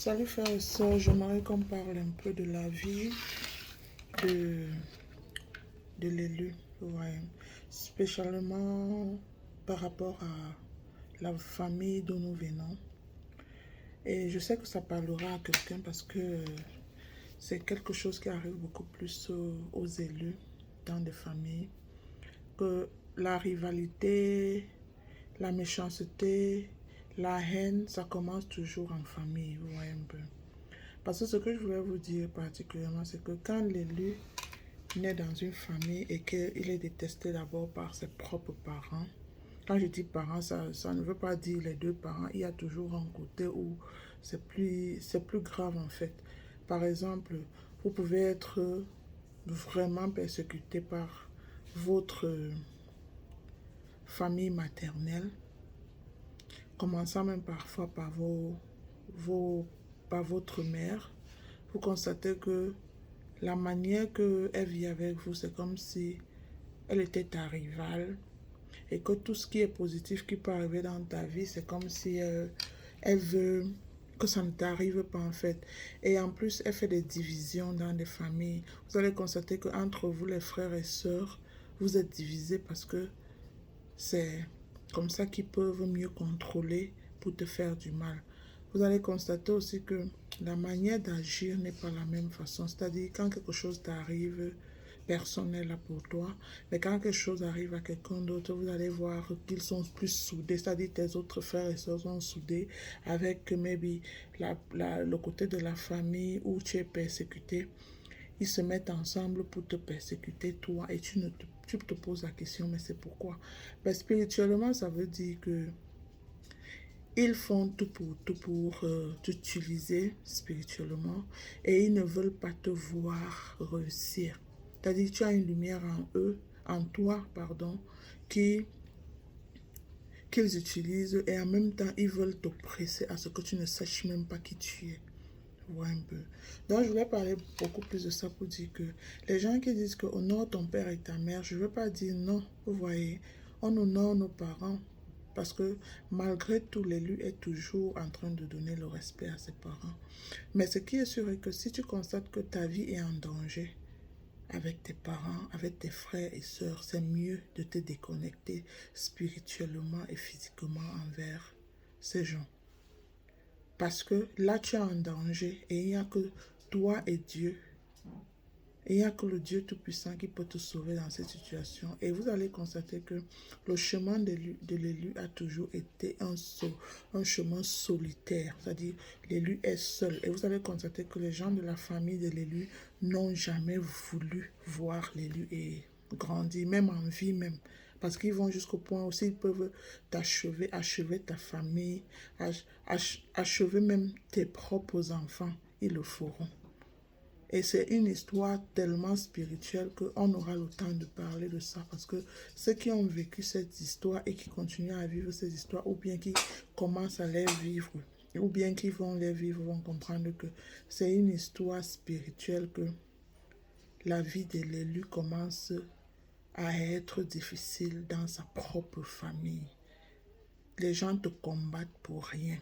Salut frères et sœurs, j'aimerais qu'on parle un peu de la vie de, de l'élu, ouais, spécialement par rapport à la famille d'où nous venons. Et je sais que ça parlera à quelqu'un parce que c'est quelque chose qui arrive beaucoup plus aux élus dans des familles, que la rivalité, la méchanceté, la haine, ça commence toujours en famille, vous voyez un peu. Parce que ce que je voulais vous dire particulièrement, c'est que quand l'élu naît dans une famille et qu'il est détesté d'abord par ses propres parents, quand je dis parents, ça ne veut pas dire les deux parents, il y a toujours un côté où c'est plus grave en fait. Par exemple, vous pouvez être vraiment persécuté par votre famille maternelle, commençant même parfois par par votre mère. Vous constatez que la manière qu'elle vit avec vous, c'est comme si elle était ta rivale et que tout ce qui est positif qui peut arriver dans ta vie, c'est comme si elle veut que ça ne t'arrive pas en fait. Et en plus, elle fait des divisions dans des familles. Vous allez constater qu'entre vous, les frères et sœurs, vous êtes divisés parce que c'est comme ça qu'ils peuvent mieux contrôler pour te faire du mal. Vous allez constater aussi que la manière d'agir n'est pas la même façon. C'est-à-dire, quand quelque chose t'arrive, personne n'est là pour toi. Mais quand quelque chose arrive à quelqu'un d'autre, vous allez voir qu'ils sont plus soudés. C'est-à-dire, tes autres frères et sœurs sont soudés avec maybe le côté de la famille où tu es persécuté. Ils se mettent ensemble pour te persécuter, toi, et tu te poses la question, mais c'est pourquoi? Ben, spirituellement, ça veut dire que ils font tout pour t'utiliser spirituellement et ils ne veulent pas te voir réussir. C'est-à-dire que tu as une lumière en eux, en toi, pardon, qui qu'ils utilisent et en même temps, ils veulent t'oppresser à ce que tu ne saches même pas qui tu es. Ouais, un peu. Donc, je voulais parler beaucoup plus de ça pour dire que les gens qui disent que honore ton père et ta mère, je ne veux pas dire non. Vous voyez, on honore nos parents parce que malgré tout, l'élu est toujours en train de donner le respect à ses parents. Mais ce qui est sûr est que si tu constates que ta vie est en danger avec tes parents, avec tes frères et sœurs, c'est mieux de te déconnecter spirituellement et physiquement envers ces gens. Parce que là, tu es en danger et il n'y a que toi et Dieu. Et il n'y a que le Dieu Tout-Puissant qui peut te sauver dans cette situation. Et vous allez constater que le chemin de l'élu a toujours été un chemin solitaire. C'est-à-dire, l'élu est seul. Et vous allez constater que les gens de la famille de l'élu n'ont jamais voulu voir l'élu et grandir, même en vie même. Parce qu'ils vont jusqu'au point où ils peuvent t'achever, achever ta famille, achever même tes propres enfants. Ils le feront. Et c'est une histoire tellement spirituelle qu'on aura le temps de parler de ça. Parce que ceux qui ont vécu cette histoire et qui continuent à vivre cette histoire, ou bien qui commencent à les vivre, ou bien qui vont les vivre, vont comprendre que c'est une histoire spirituelle, que la vie de l'élu commence à être difficile dans sa propre famille. Les gens te combattent pour rien.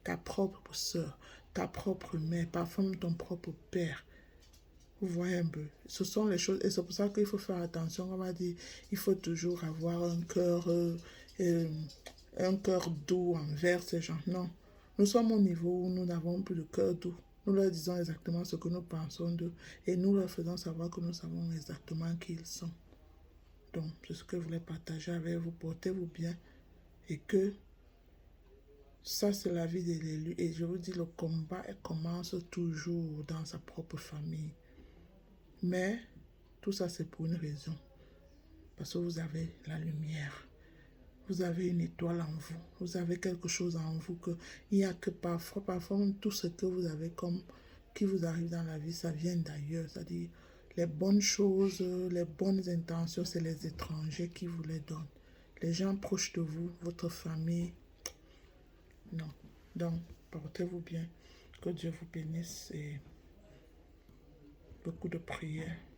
Ta propre soeur, ta propre mère, parfois même ton propre père. Vous voyez un peu. Ce sont les choses. Et c'est pour ça qu'il faut faire attention. On va dire, il faut toujours avoir un cœur doux envers ces gens. Non. Nous sommes au niveau où nous n'avons plus de cœur doux. Nous leur disons exactement ce que nous pensons d'eux. Et nous leur faisons savoir que nous savons exactement qui ils sont. Donc, c'est ce que je voulais partager avec vous. Portez-vous bien. Et que ça, c'est la vie de l'élu. Et je vous dis, le combat commence toujours dans sa propre famille. Mais tout ça, c'est pour une raison. Parce que vous avez la lumière. Vous avez une étoile en vous. Vous avez quelque chose en vous que il n'y a que parfois même tout ce que vous avez comme qui vous arrive dans la vie, ça vient d'ailleurs. C'est-à-dire, les bonnes choses, les bonnes intentions, c'est les étrangers qui vous les donnent. Les gens proches de vous, votre famille, non. Donc, portez-vous bien. Que Dieu vous bénisse et beaucoup de prières.